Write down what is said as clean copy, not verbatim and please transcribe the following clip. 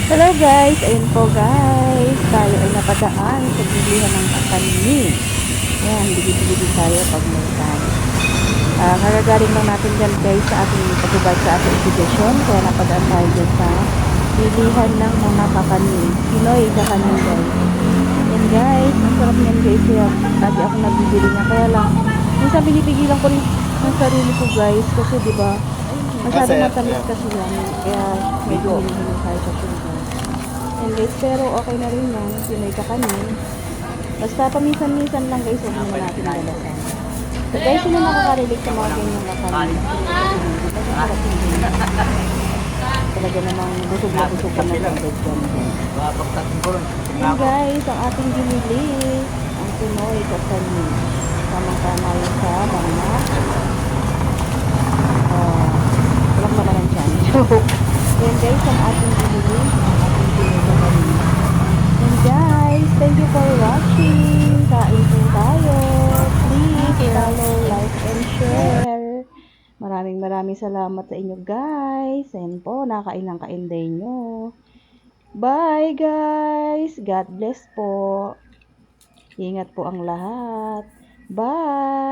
Hello guys, ayun po guys, tayo ay napadaan sa bilihan ng kakanin. Ayan, bili-bili tayo pag may time. Kagagaling lang natin dyan guys sa ating pagubad sa ating exhibition, kaya napadaan tayo dyan sa bilihan ng mga kakanin. Pinoy kakanin guys. Ayan guys, ang sarap niyan guys, kaya lagi ako nabibili na. Kaya lang, minsan binipigilan ko rin ang sarili ko guys, kasi diba, masyado matamis kasi yan, kaya medyo hinihingi tayo sa sugar. And guys, pero okay na rin yan, Pinoy kakanin. Basta paminsan-minsan lang guys, huwag naman natin dalasan. So guys, sino nakaka-relate sa mga ganyang kakanin? Kasi sarap yung ganyan. Talaga namang busog na busog ka na lang guys. And guys, ang ating binili, ang Pinoy kakanin. Tamang-tama yun sa mga walang naman ang tiyan. Then guys, ang ating binili, ang ating Pinoy kakanin. And guys, thank you for watching. Kain po tayo. Please follow, like, and share. Maraming salamat sa inyo guys. Ayan po, nakain ng kainday nyo. Bye guys. God bless po. Ingat po ang lahat. Bye.